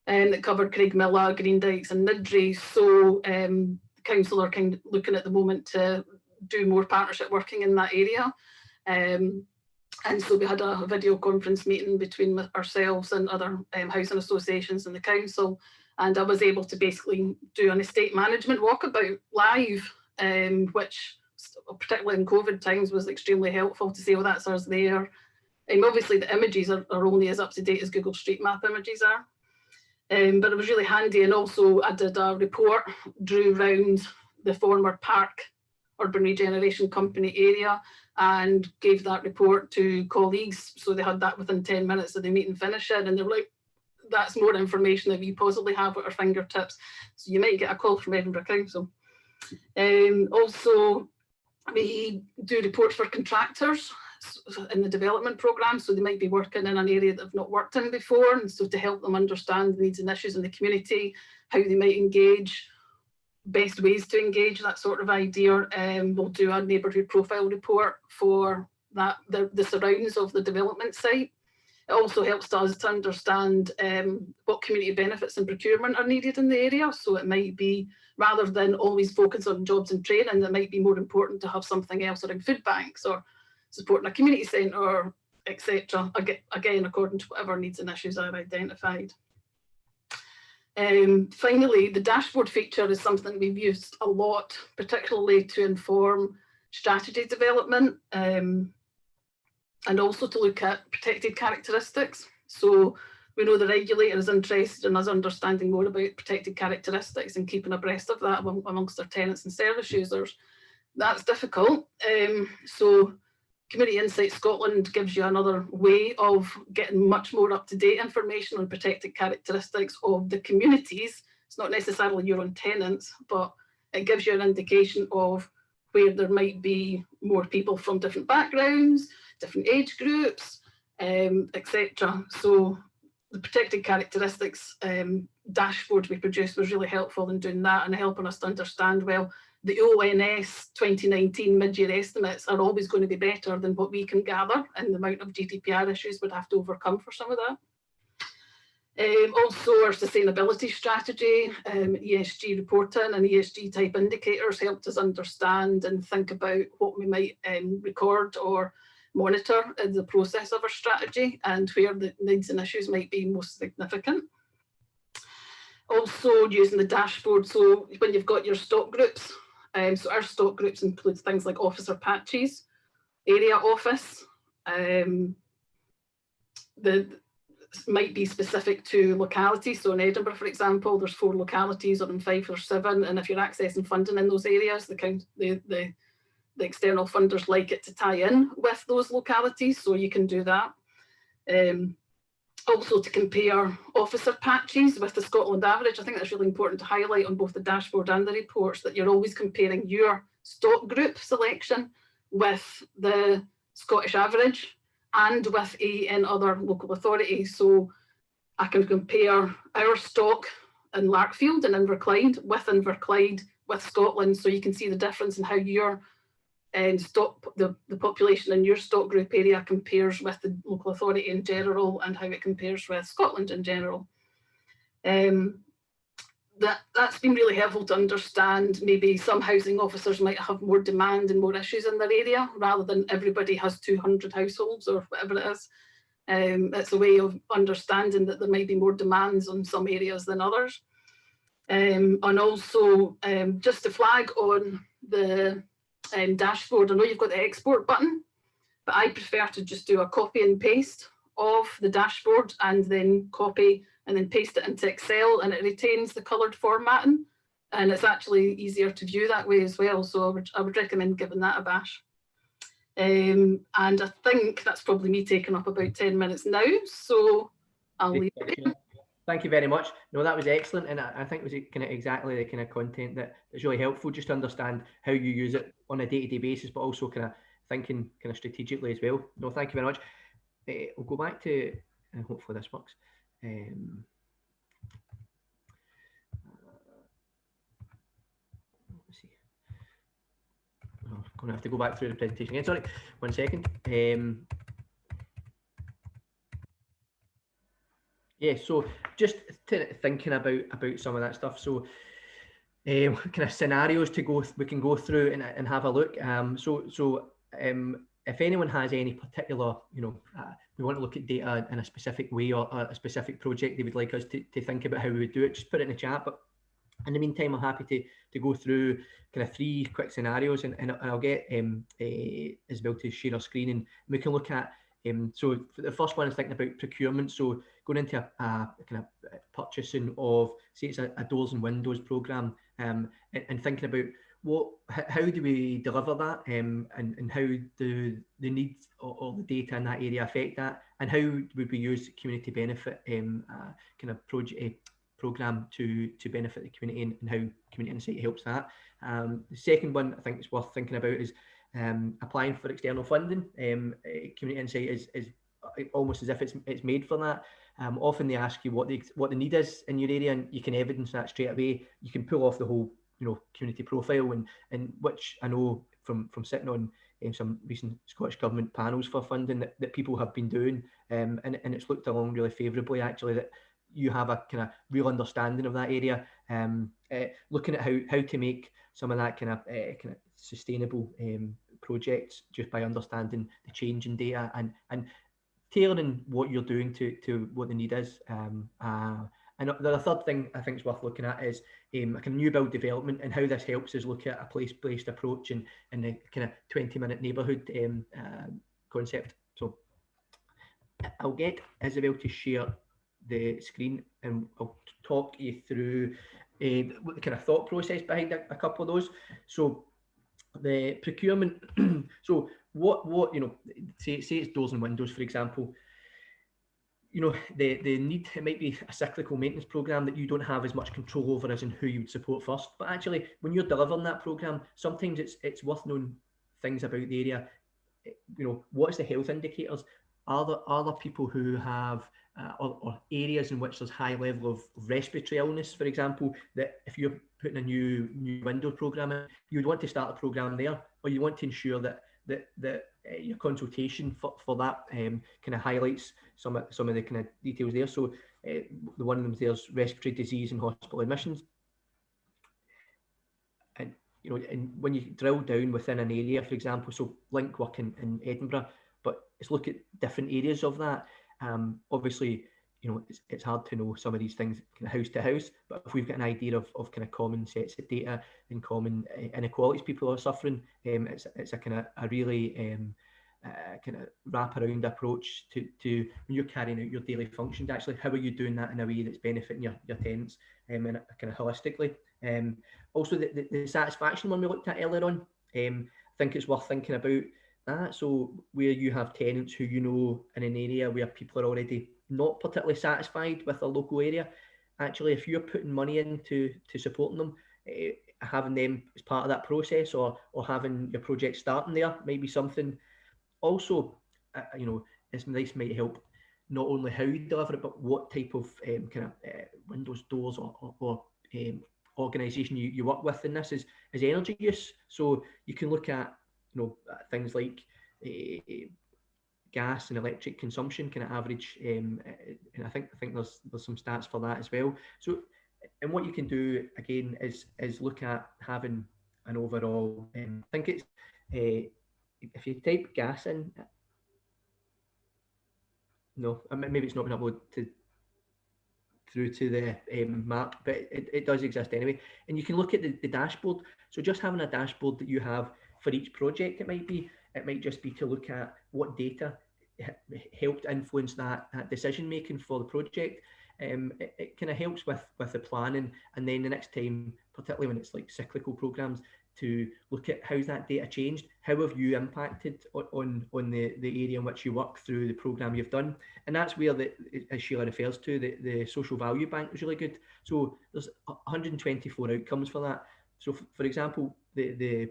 that covered Craigmillar, Greendykes and Niddrie. So the council are kind of looking at the moment to do more partnership working in that area. And so we had a video conference meeting between ourselves and other housing associations and the council. And I was able to basically do an estate management walkabout live, which particularly in COVID times was extremely helpful to say, oh, that's us there. Obviously the images are only as up to date as Google Street Map images are. But it was really handy. And also I did a report, drew around the former Park Urban Regeneration Company area and gave that report to colleagues. So they had that within 10 minutes of the meeting finishing, and they were like, that's more information that we possibly have at our fingertips. So you might get a call from Edinburgh Council. Also, we do reports for contractors in the development programme. So they might be working in an area that they've not worked in before. And so to help them understand the needs and issues in the community, how they might engage, best ways to engage, that sort of idea. We'll do a neighbourhood profile report for that, the surrounds of the development site. It also helps us to understand what community benefits and procurement are needed in the area. So it might be, rather than always focus on jobs and training, it might be more important to have something else around food banks or supporting a community centre, etc. Again, according to whatever needs and issues are identified. Finally, the dashboard feature is something we've used a lot, particularly to inform strategy development and also to look at protected characteristics. So we know the regulator is interested in us understanding more about protected characteristics and keeping abreast of that amongst our tenants and service users. That's difficult. So Community Insight Scotland gives you another way of getting much more up-to-date information on protected characteristics of the communities. It's not necessarily your own tenants, but it gives you an indication of where there might be more people from different backgrounds, different age groups, etc. So the protected characteristics dashboard we produced was really helpful in doing that and helping us to understand, well, the ONS 2019 mid-year estimates are always going to be better than what we can gather, and the amount of GDPR issues would have to overcome for some of that. Also, our sustainability strategy, ESG reporting and ESG type indicators helped us understand and think about what we might record or monitor in the process of our strategy and where the needs and issues might be most significant. Also using the dashboard, so when you've got your stock groups, so our stock groups include things like officer patches, area office, might be specific to localities. So in Edinburgh, for example, there's 4 localities, or in Fife there's 7, and if you're accessing funding in those areas, the external funders like it to tie in with those localities, so you can do that. Also to compare officer patches with the Scotland average. I think that's really important to highlight on both the dashboard and the reports, that you're always comparing your stock group selection with the Scottish average and with in other local authorities. So I can compare our stock in Larkfield and Inverclyde with Scotland, so you can see the difference in how your the population in your stock group area compares with the local authority in general, and how it compares with Scotland in general. That's been really helpful to understand. Maybe some housing officers might have more demand and more issues in their area, rather than everybody has 200 households or whatever it is. It's a way of understanding that there might be more demands on some areas than others. And also, just to flag on the dashboard, I know you've got the export button, but I prefer to just do a copy and paste of the dashboard, and then copy and then paste it into Excel, and it retains the coloured formatting, and it's actually easier to view that way as well. So I would recommend giving that a bash. And I think that's probably me taking up about 10 minutes now, so I'll leave it. Thank you very much. No, that was excellent, and I think it was kind of exactly the kind of content that is really helpful, just to understand how you use it on a day-to-day basis, but also kind of thinking kind of strategically as well. No, thank you very much. We'll go back to, and hopefully this works. Let's see. Oh, I'm going to have to go back through the presentation again. Sorry, 1 second. Yeah, so just thinking about some of that stuff. So kind of scenarios to go, we can go through and have a look. If anyone has any particular, we want to look at data in a specific way, or a specific project they would like us to think about how we would do it, just put it in the chat. But in the meantime, I'm happy to go through kind of 3 quick scenarios, and I'll get Isabel to share our screen, and we can look at. So the first one is thinking about procurement. So going into a kind of purchasing of, say it's a doors and windows program, and thinking about how do we deliver that, and how do the needs or the data in that area affect that, and how would we use community benefit kind of program to benefit the community, and how Community Insight helps that. The second one I think is worth thinking about is applying for external funding. Community Insight is almost as if it's made for that. Often they ask you what the need is in your area, and you can evidence that straight away. You can pull off the whole community profile, and which I know from sitting on some recent Scottish Government panels for funding that people have been doing, and it's looked along really favourably actually, that you have a kind of real understanding of that area, looking at how to make some of that kind of sustainable projects just by understanding the change in data, and tailoring what you're doing to what the need is. And the third thing I think is worth looking at is a kind of new build development, and how this helps us look at a place-based approach and the kind of 20-minute neighbourhood concept. So I'll get Isabel to share the screen, and I'll talk you through the kind of thought process behind a couple of those. So the procurement, so what say it's doors and windows, for example. The need, it might be a cyclical maintenance program that you don't have as much control over as in who you would support first. But actually, when you're delivering that program, sometimes it's worth knowing things about the area. What is the health indicators? Are there people who have or areas in which there's high level of respiratory illness, for example, that if you're putting a new window program in, you would want to start a program there, or you want to ensure that your consultation for that kind of highlights some of the kind of details there. So the one of them, there's respiratory disease and hospital admissions, and and when you drill down within an area, for example, so link work in Edinburgh, but let's look at different areas of that. Obviously, it's hard to know some of these things kind of house to house, but if we've got an idea of kind of common sets of data and common inequalities people are suffering, it's a kind of a really kind of wrap around approach to when you're carrying out your daily functions. Actually, how are you doing that in a way that's benefiting your tenants, and kind of holistically. Also, the satisfaction one we looked at earlier on, I think it's worth thinking about that. So where you have tenants who in an area where people are already not particularly satisfied with a local area, actually, if you're putting money into supporting them, having them as part of that process, or having your project starting there might be something. Also, this might help not only how you deliver it, but what type of windows, doors, or organisation you work with in this is energy use. So you can look at things like gas and electric consumption kind of average, and I think there's some stats for that as well. So, and what you can do again is look at having an overall. I think it's if you type gas in, no, maybe it's not been uploaded through to the map, but it does exist anyway. And you can look at the dashboard. So just having a dashboard that you have for each project, it might just be to look at what data helped influence that decision making for the project. It kind of helps with the planning, and then the next time, particularly when it's like cyclical programs, to look at how's that data changed, how have you impacted on the area in which you work through the program you've done. And that's where, as Sheila refers to, the social value bank was really good. So there's 124 outcomes for that. So for example, the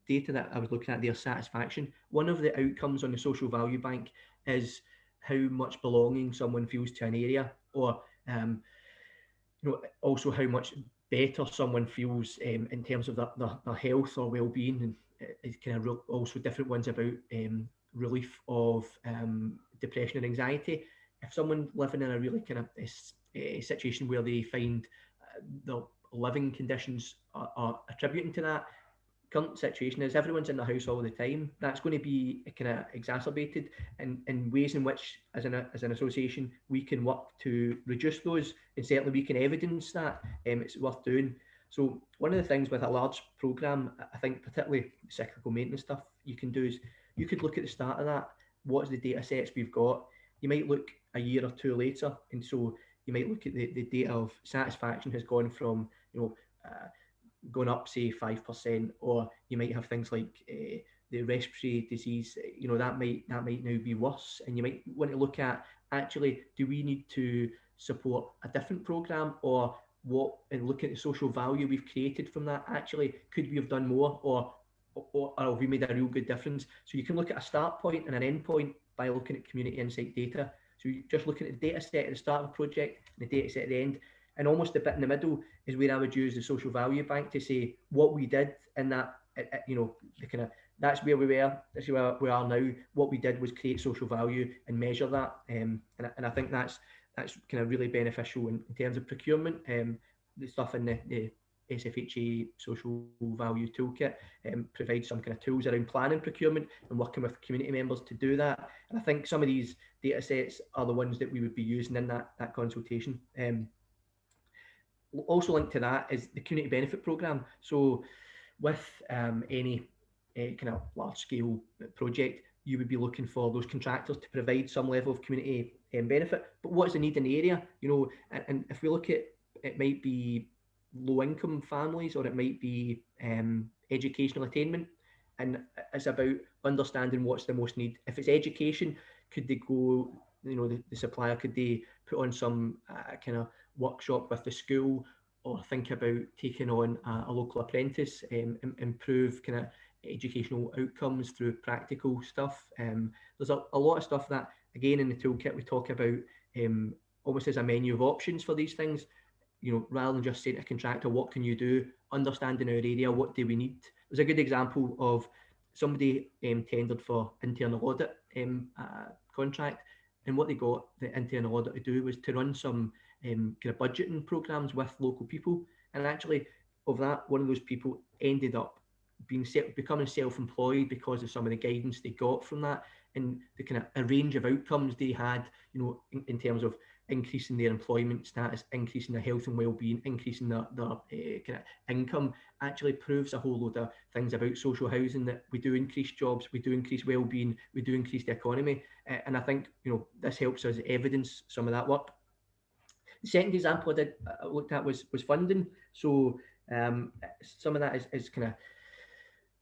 data that I was looking at, their satisfaction, one of the outcomes on the social value bank is how much belonging someone feels to an area, or also how much better someone feels in terms of their health or well-being. And it's kind of also different ones about relief of depression and anxiety. If someone living in a really kind of a situation where they find their living conditions are attributing to that, current situation is everyone's in the house all the time, that's going to be kind of exacerbated in ways in which, as an association, we can work to reduce those, and certainly we can evidence that it's worth doing. So one of the things with a large programme, I think particularly cyclical maintenance stuff, you can do is you could look at the start of that, what's the data sets we've got. You might look a year or two later, and so you might look at the data of satisfaction has gone from going up, say 5%, or you might have things like the respiratory disease, that might now be worse, and you might want to look at, actually, do we need to support a different program, or what, and look at the social value we've created from that. Actually, could we have done more, or have we made a real good difference? So you can look at a start point and an end point by looking at community insight data. So you just looking at the data set at the start of the project and the data set at the end. And almost a bit in the middle is where I would use the social value bank to say what we did in that, the kind of, that's where we were, that's where we are now. What we did was create social value and measure that. And I think that's kind of really beneficial in terms of procurement. The stuff in the SFHA social value toolkit provides some kind of tools around planning procurement and working with community members to do that. And I think some of these data sets are the ones that we would be using in that consultation. Also linked to that is the community benefit programme. So with any kind of large scale project, you would be looking for those contractors to provide some level of community benefit. But what is the need in the area? And if we look at, it might be low income families, or it might be educational attainment. And it's about understanding what's the most need. If it's education, could they go, the supplier, could they put on some kind of workshop with the school, or think about taking on a local apprentice, improve kind of educational outcomes through practical stuff. There's a lot of stuff that, again, in the toolkit we talk about almost as a menu of options for these things. Rather than just saying to a contractor, what can you do? Understanding our area, what do we need? There's a good example of somebody tendered for internal audit contract, and what they got the internal audit to do was to run some kind of budgeting programs with local people. And actually, of that, one of those people ended up becoming self-employed because of some of the guidance they got from that, and the kind of a range of outcomes they had, in terms of increasing their employment status, increasing their health and well-being, increasing their kind of income, actually proves a whole load of things about social housing, that we do increase jobs, we do increase well-being, we do increase the economy. And I think, this helps us evidence some of that work. The second example I looked at was funding. So some of that is kind of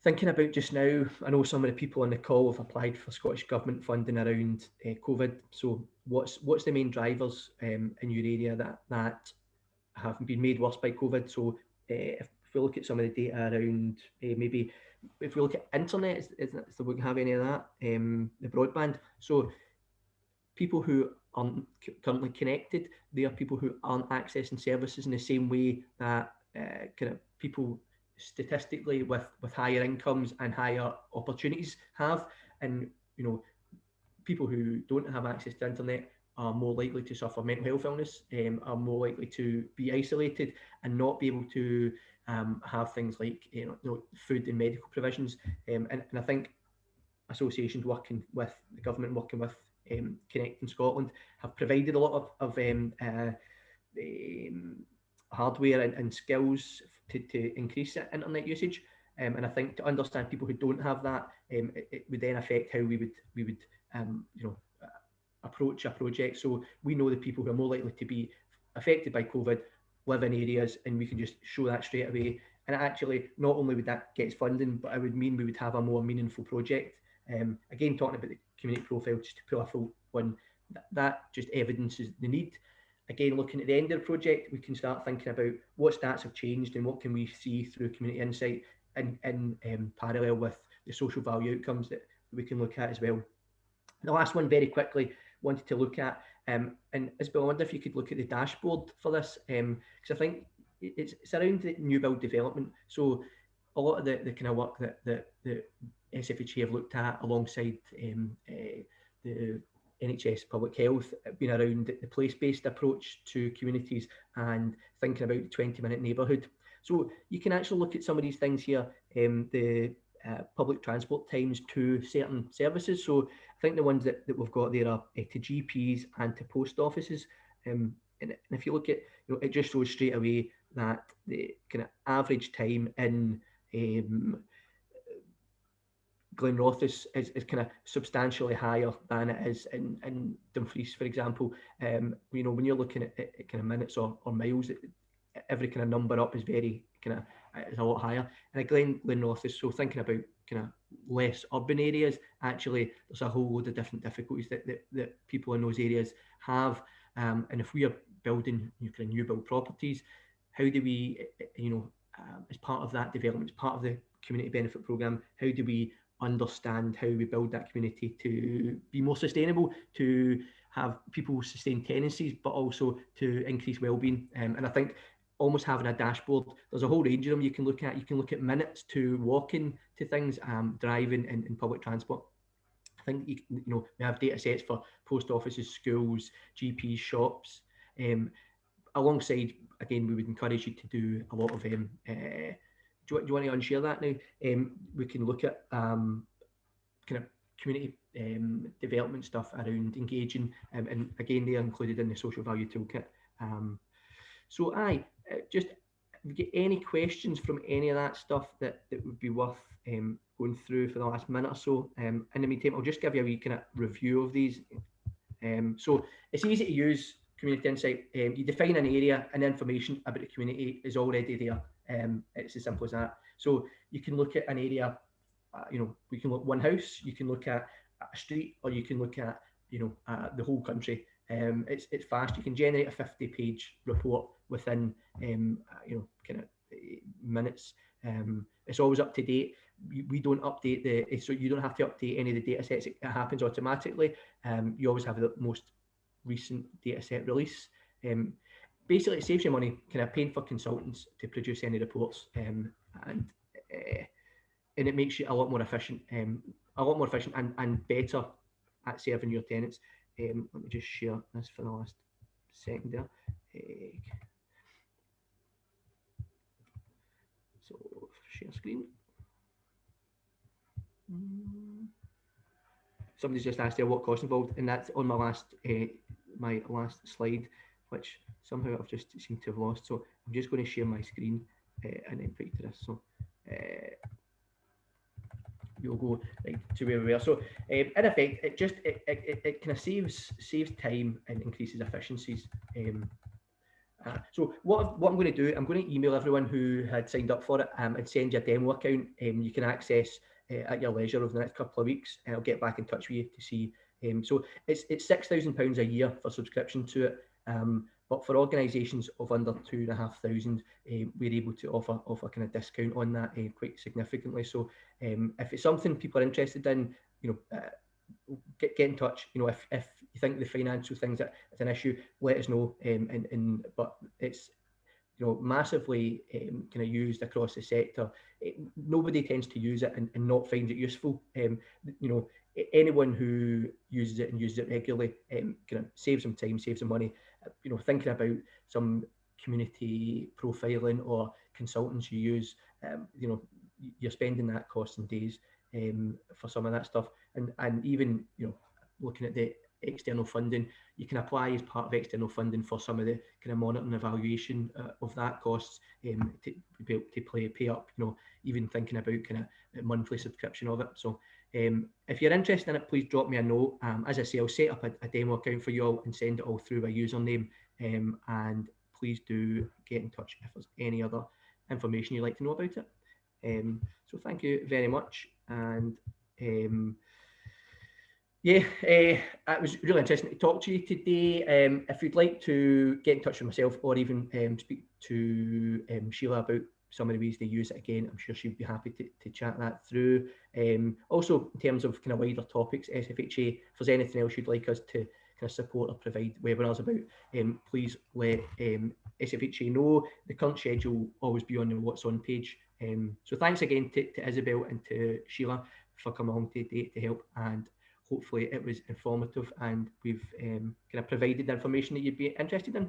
thinking about just now. I know some of the people on the call have applied for Scottish Government funding around COVID. So what's the main drivers in your area that have been made worse by COVID? So if we look at some of the data around maybe if we look at internet, so we can have any of that, the broadband. So people who aren't currently connected, they are people who aren't accessing services in the same way that kind of people statistically with higher incomes and higher opportunities have. And people who don't have access to internet are more likely to suffer mental health illness, are more likely to be isolated and not be able to have things like food and medical provisions. And I think associations working with the government, working with Connecting Scotland, have provided a lot of hardware and skills to increase internet usage. And I think to understand people who don't have that, it would then affect how we would approach a project. So we know the people who are more likely to be affected by COVID live in areas, and we can just show that straight away. And actually, not only would that get us funding, but it would mean we would have a more meaningful project. Again, talking about the community profile, just to pull a full one, that just evidences the need. Again, looking at the end of the project, we can start thinking about what stats have changed and what can we see through community insight in parallel with the social value outcomes that we can look at as well. The last one, very quickly, wanted to look at, and Isabel, I wonder if you could look at the dashboard for this, because I think it's around the new build development. So a lot of the kind of work that the SFHE have looked at alongside the NHS Public Health, been around the place-based approach to communities and thinking about the 20-minute neighbourhood. So you can actually look at some of these things here, the public transport times to certain services. So I think the ones that we've got there are to GPs and to post offices. And if you look at, it just shows straight away that the kind of average time in Glenrothes is kind of substantially higher than it is in Dumfries, for example. When you're looking at kind of minutes or miles, every kind of number up is very kind of is a lot higher. And again, Glenrothes, so thinking about kind of less urban areas, actually there's a whole load of different difficulties that people in those areas have. And if we are building kind of new build properties, how do we, as part of that development, as part of the community benefit programme, how do we understand how we build that community to be more sustainable, to have people sustain tenancies, but also to increase well-being? And I think almost having a dashboard, there's a whole range of them you can look at. You can look at minutes to walking to things, driving in public transport. I think we have data sets for post offices, schools, GPs, shops. Alongside, again, we would encourage you to do a lot of do you want to unshare that now? We can look at kind of community development stuff around engaging, and again, they are included in the social value toolkit. So just if you get any questions from any of that stuff that would be worth going through for the last minute or so. In the meantime, I'll just give you a wee kind of review of these. So it's easy to use community insight. You define an area and information about the community is already there. It's as simple as that. So you can look at an area, we can look one house, you can look at a street, or you can look at the whole country. It's fast. You can generate a 50-page report within kind of minutes. It's always up to date. We don't update so you don't have to update any of the data sets. It happens automatically. You always have the most recent data set release. Basically, it saves you money, kind of paying for consultants to produce any reports, and it makes you a lot more efficient, and better at serving your tenants. Let me just share this for the last second there. So share screen. Somebody's just asked there what cost involved, and that's on my last slide, which somehow I've just seemed to have lost. So I'm just going to share my screen and then put to this. So we'll go right to where we are. So in effect, it kind of saves time and increases efficiencies. So what I'm going to do, I'm going to email everyone who had signed up for it and send you a demo account. You can access at your leisure over the next couple of weeks, and I'll get back in touch with you to see. So it's £6,000 a year for subscription to it, but for organisations of under 2,500, we're able to offer kind of discount on that quite significantly. So if it's something people are interested in, get in touch. If you think the financial things is an issue, let us know. But it's massively kind of used across the sector. Nobody tends to use it and not find it useful. Anyone who uses it regularly kind of saves them time, saves them money. Thinking about some community profiling or consultants you use, you're spending that cost in days for some of that stuff, and even looking at the external funding, you can apply as part of external funding for some of the kind of monitoring and evaluation of that costs to pay up, even thinking about kind of monthly subscription of it. So if you're interested in it, please drop me a note. As I say, I'll set up a demo account for you all and send it all through by username, and please do get in touch if there's any other information you'd like to know about it. So thank you very much, and it was really interesting to talk to you today. If you'd like to get in touch with myself or even speak to Sheila about some of the ways they use it again, I'm sure she'd be happy to chat that through. Also, in terms of kind of wider topics, SFHA, if there's anything else you'd like us to kind of support or provide webinars about, please let SFHA know. The current schedule will always be on the What's On page. So thanks again to Isabel and to Sheila for coming along today to help, and hopefully it was informative and we've kind of provided the information that you'd be interested in.